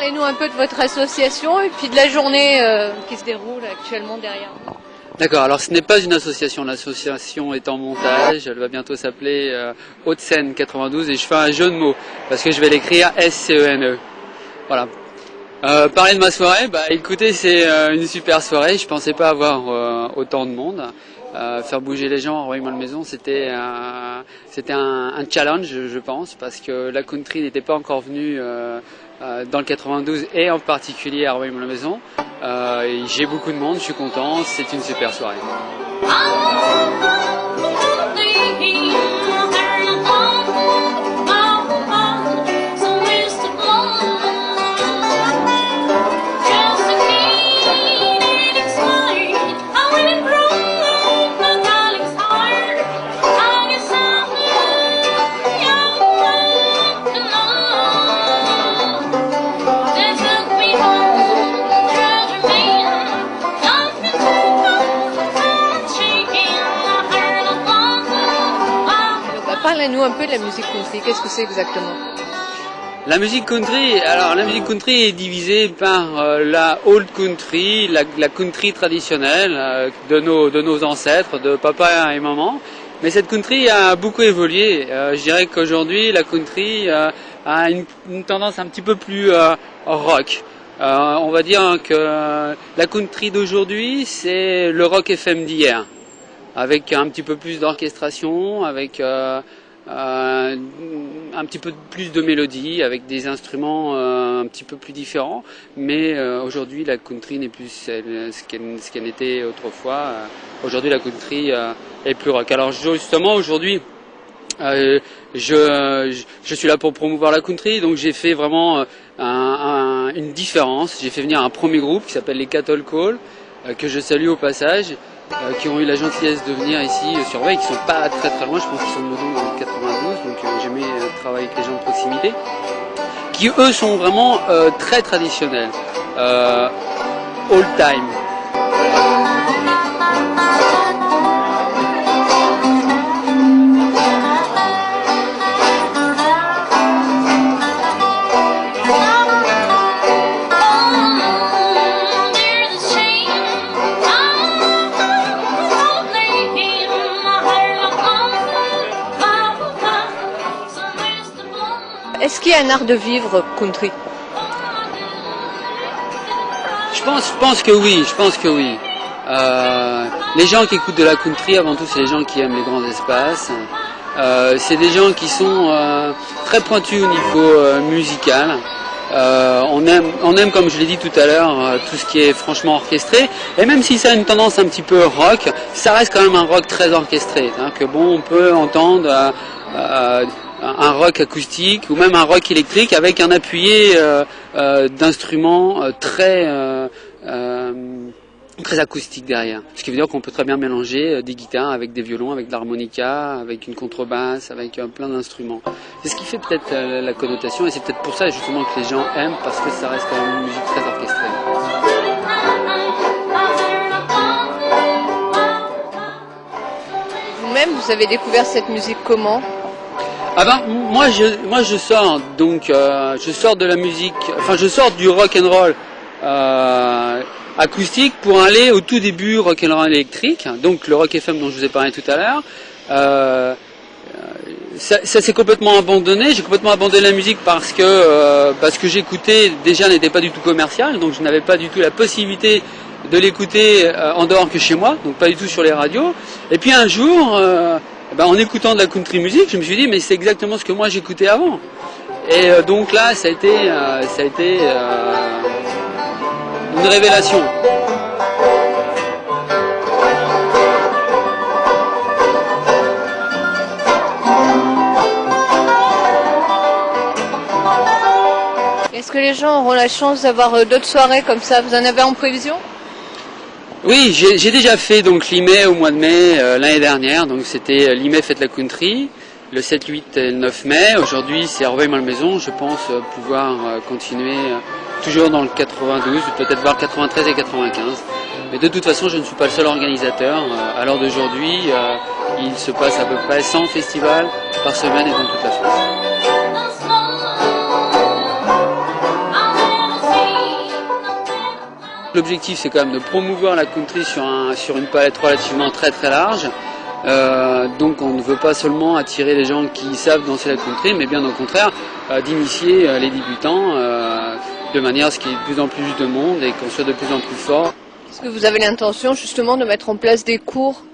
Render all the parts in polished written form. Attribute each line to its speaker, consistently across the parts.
Speaker 1: Parlez-nous un peu de votre association et puis de la journée qui se déroule actuellement derrière vous.
Speaker 2: D'accord, alors ce n'est pas une association, l'association est en montage, elle va bientôt s'appeler Haute-Seine 92 et je fais un jeu de mots parce que je vais l'écrire S-C-E-N-E. Voilà. Parler de ma soirée, écoutez, c'est une super soirée, je pensais pas avoir autant de monde. Faire bouger les gens à Rueil-Malmaison, c'était un challenge, je pense, parce que la country n'était pas encore venue dans le 92 et en particulier à Rueil-Malmaison. J'ai beaucoup de monde, je suis content, c'est une super soirée.
Speaker 1: Parlez-nous un peu de la musique country, qu'est-ce que c'est exactement?
Speaker 2: La musique country, alors la musique country est divisée par la old country, la country traditionnelle de nos ancêtres, de papa et maman. Mais cette country a beaucoup évolué. Je dirais qu'aujourd'hui la country a une tendance un petit peu plus rock. On va dire que la country d'aujourd'hui c'est le rock FM d'hier, avec un petit peu plus d'orchestration, avec un petit peu plus de mélodie, avec des instruments un petit peu plus différents, mais aujourd'hui la country n'est plus ce qu'elle n'était autrefois. Aujourd'hui la country est plus rock. Alors justement aujourd'hui je suis là pour promouvoir la country, donc j'ai fait vraiment une différence. J'ai fait venir un premier groupe qui s'appelle les Cattle Call, que je salue au passage, qui ont eu la gentillesse de venir ici sur Rueil, qui sont pas très très loin, je pense qu'ils sont de Meudon dans le 92, donc j'aimais travailler avec les gens de proximité, qui eux sont vraiment très traditionnels, old time.
Speaker 1: Est-ce qu'il y a un art de vivre country?
Speaker 2: Je pense que oui. Les gens qui écoutent de la country, avant tout, c'est les gens qui aiment les grands espaces. C'est des gens qui sont très pointus au niveau musical. On aime, comme je l'ai dit tout à l'heure, tout ce qui est franchement orchestré. Et même si ça a une tendance un petit peu rock, ça reste quand même un rock très orchestré. Que bon, on peut entendre un rock acoustique ou même un rock électrique avec un appuyé d'instruments très acoustique derrière. Ce qui veut dire qu'on peut très bien mélanger des guitares avec des violons, avec de l'harmonica, avec une contrebasse, avec plein d'instruments. C'est ce qui fait peut-être la connotation et c'est peut-être pour ça justement que les gens aiment, parce que ça reste quand même une musique très orchestrée.
Speaker 1: Vous-même, vous avez découvert cette musique comment?
Speaker 2: Moi je sors donc je sors de la musique, enfin je sors du rock and roll acoustique pour aller au tout début rock and roll électrique, donc le rock FM dont je vous ai parlé tout à l'heure. Ça s'est complètement abandonné. J'ai complètement abandonné la musique parce que j'écoutais déjà n'était pas du tout commercial, donc je n'avais pas du tout la possibilité de l'écouter en dehors que chez moi, donc pas du tout sur les radios. Et puis un jour en écoutant de la country music, je me suis dit mais c'est exactement ce que moi j'écoutais avant. Et donc là, ça a été une révélation.
Speaker 1: Est-ce que les gens auront la chance d'avoir d'autres soirées comme ça? Vous en avez en prévision?
Speaker 2: Oui, j'ai déjà fait donc l'IME au mois de mai l'année dernière, donc c'était l'IME Fête la Country, le 7, 8 et le 9 mai. Aujourd'hui c'est à Rueil-Malmaison, je pense pouvoir continuer toujours dans le 92, peut-être voir 93 et 95. Mais de toute façon je ne suis pas le seul organisateur. À l'heure d'aujourd'hui, il se passe à peu près 100 festivals par semaine et dans toute la France. L'objectif, c'est quand même de promouvoir la country sur une palette relativement très large. Donc on ne veut pas seulement attirer les gens qui savent danser la country, mais bien au contraire d'initier les débutants de manière à ce qu'il y ait de plus en plus de monde et qu'on soit de plus en plus fort.
Speaker 1: Est-ce que vous avez l'intention justement de mettre en place des cours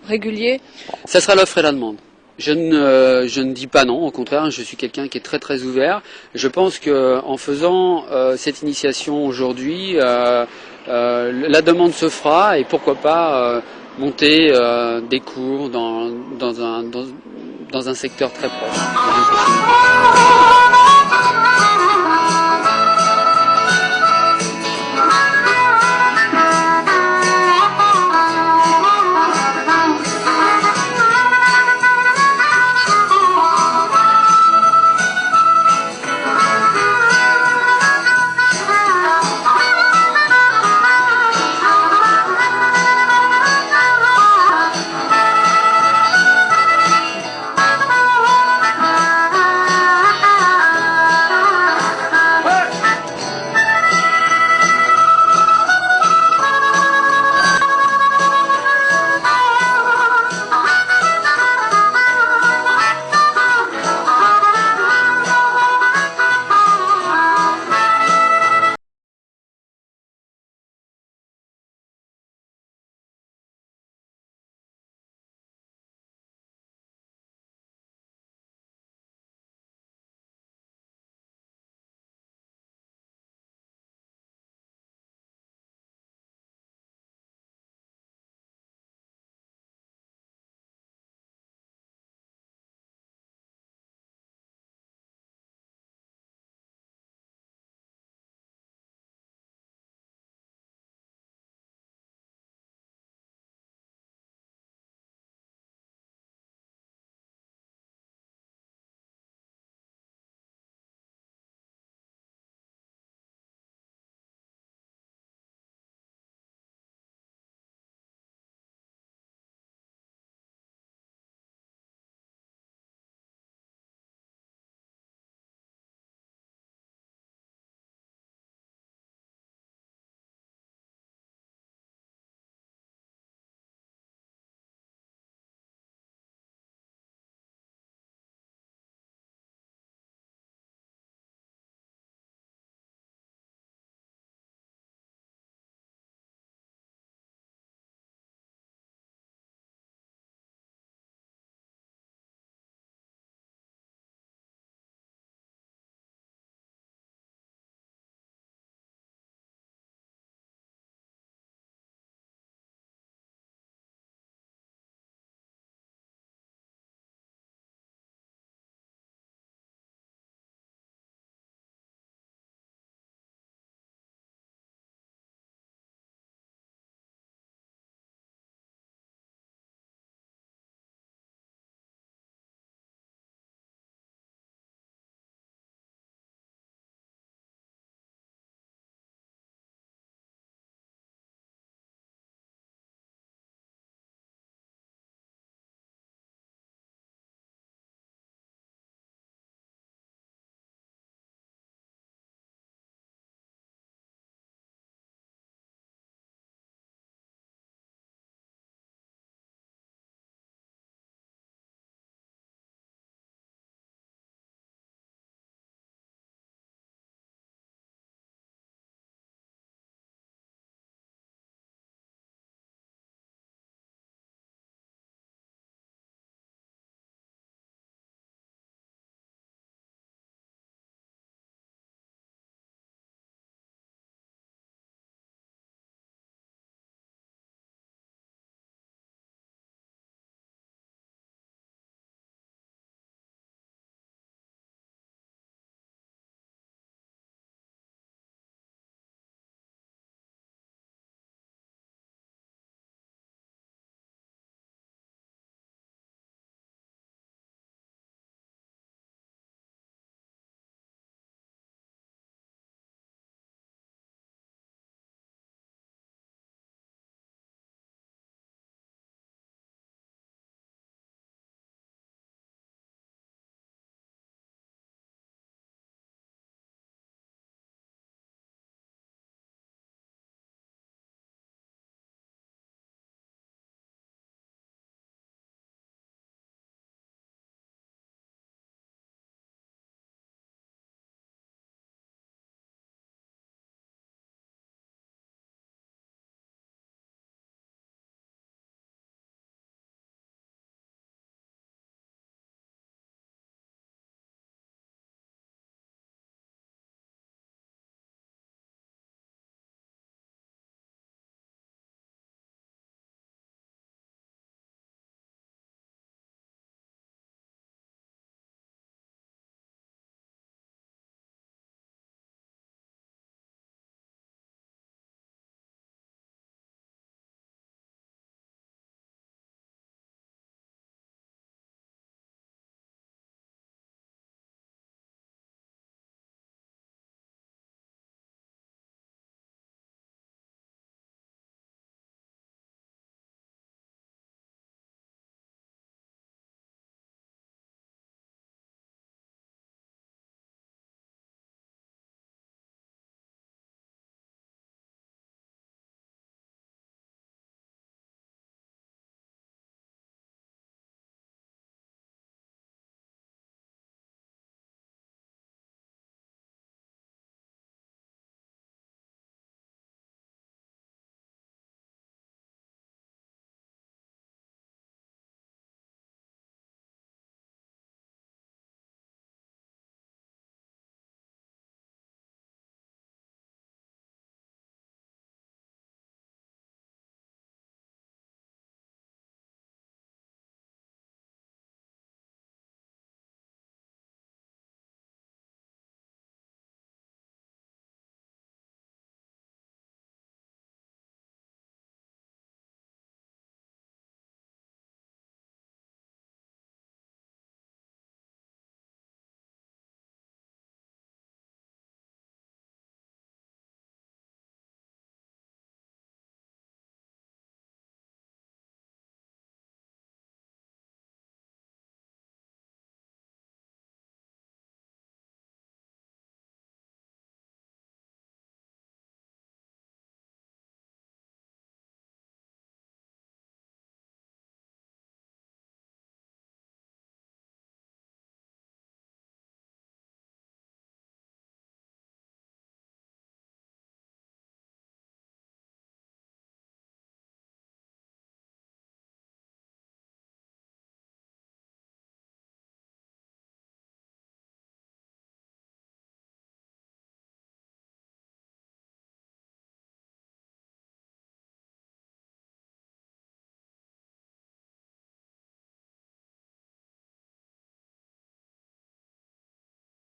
Speaker 1: réguliers?
Speaker 2: Ça sera l'offre et la demande. Je ne dis pas non, au contraire, je suis quelqu'un qui est très ouvert. Je pense qu'en faisant cette initiation aujourd'hui, la demande se fera et pourquoi pas monter des cours dans un secteur très proche.